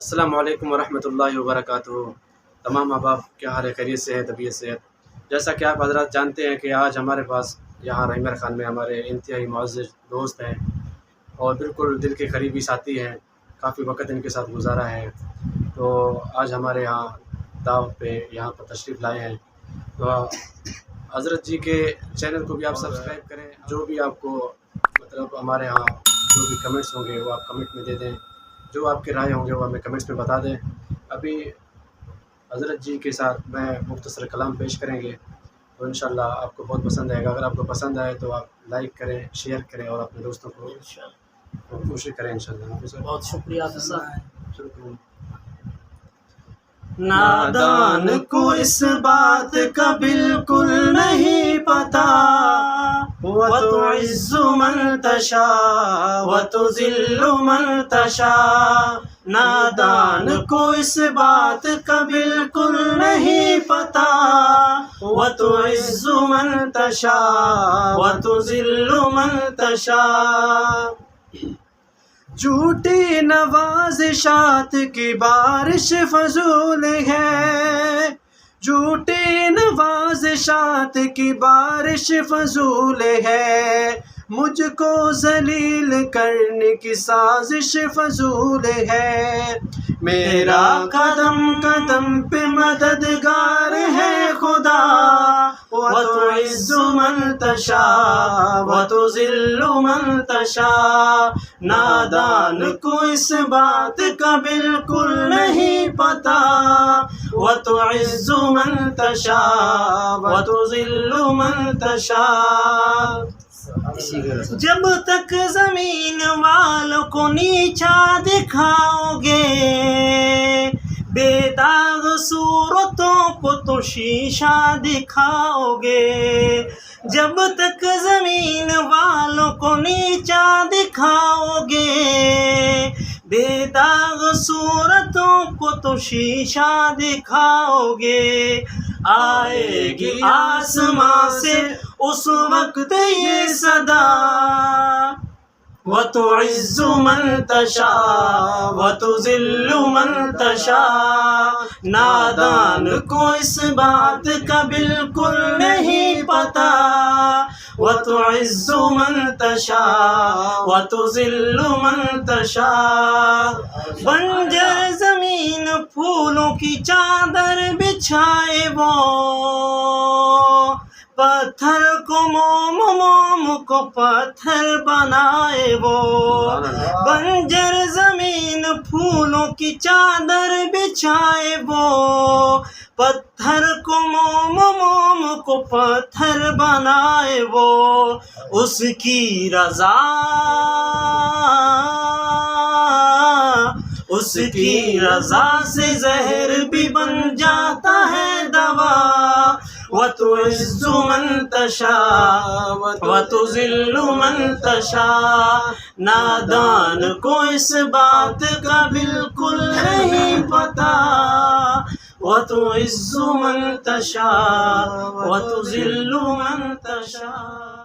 السلام علیکم ورحمۃ اللہ وبرکاتہ۔ تمام احباب کیا حال ہے؟ خیریت سے ہے؟ طبیعت سے ہے؟ جیسا کہ آپ حضرات جانتے ہیں کہ آج ہمارے پاس یہاں رحمر خان میں ہمارے انتہائی معزز دوست ہیں اور بالکل دل کے قریبی ساتھی ہیں، کافی وقت ان کے ساتھ گزارا ہے، تو آج ہمارے یہاں دعوت پہ یہاں پر تشریف لائے ہیں۔ تو حضرت جی کے چینل کو بھی آپ سبسکرائب کریں، جو بھی آپ کو مطلب ہمارے یہاں جو بھی کمنٹس ہوں گے وہ آپ کمنٹ میں دے دیں، جو آپ کے رائے ہوں گے وہ ہمیں کمنٹس میں بتا دیں۔ ابھی حضرت جی کے ساتھ میں مختصر کلام پیش کریں گے تو انشاءاللہ آپ کو بہت پسند آئے گا۔ اگر آپ کو پسند آئے تو آپ لائک کریں، شیئر کریں اور اپنے دوستوں کو کوشش کریں انشاءاللہ۔ بہت شکریہ حافظ صاحب۔ شروع کریں۔ نادان کو اس بات کا بالکل نہیں پتا، وَتُعِزُّ مَن تَشَاءُ وَتُذِلُّ مَن تَشَاءُ۔ نادان کو اس بات کا بالکل نہیں پتا، وَتُعِزُّ مَن تَشَاءُ وَتُذِلُّ مَن تَشَاءُ۔ جھوٹی نوازشات کی بارش فضول ہے، جھوٹی نوازشات کی بارش فضول ہے، مجھ کو ذلیل کرنے کی سازش فضول ہے۔ میرا قدم قدم پہ مددگار ہے خدا، وَتُعِزُّ مَن تَشَاءُ وَتُذِلُّ مَن تَشَاءُ۔ نادان کو اس بات کا بالکل نہیں پتا، وَتُعِزُّ مَن تَشَاءُ وَتُذِلُّ مَن تَشَاءُ۔ جب تک زمین والوں کو نیچا دکھاؤ گے، بے داغ صورتوں کو تو شیشہ دکھاؤ گے۔ جب تک زمین والوں کو نیچا دکھاؤ گے، بے داغ صورتوں کو تو شیشہ دکھاؤ گے، آئے گی آسمان سے اس وقت یہ صدا، وَتُعِزُّ مَن تَشَاءُ وَتُذِلُّ مَن تَشَاءُ۔ نادان کو اس بات کا بالکل نہیں پتا، وَتُعِزُّ مَن تَشَاءُ وَتُذِلُّ مَن تَشَاءُ۔ بنجر زمین پھولوں کی چادر بچھائے وہ، پتھر کو موم موم کو پتھر بنائے وہ۔ بنجر زمین پھولوں کی چادر بچھائے وہ، پتھر کو موم موم کو پتھر بنائے وہ۔ اس کی رضا اس کی رضا سے زہر بھی بن جاتا ہے دوا، وَتُعِزُّ مَن تَشَاءُ وَتُذِلُّ مَن تَشَاءُ۔ نادان کو اس بات کا بالکل نہیں پتا، وَتُعِزُّ مَن تَشَاءُ وَتُذِلُّ مَن تَشَاءُ۔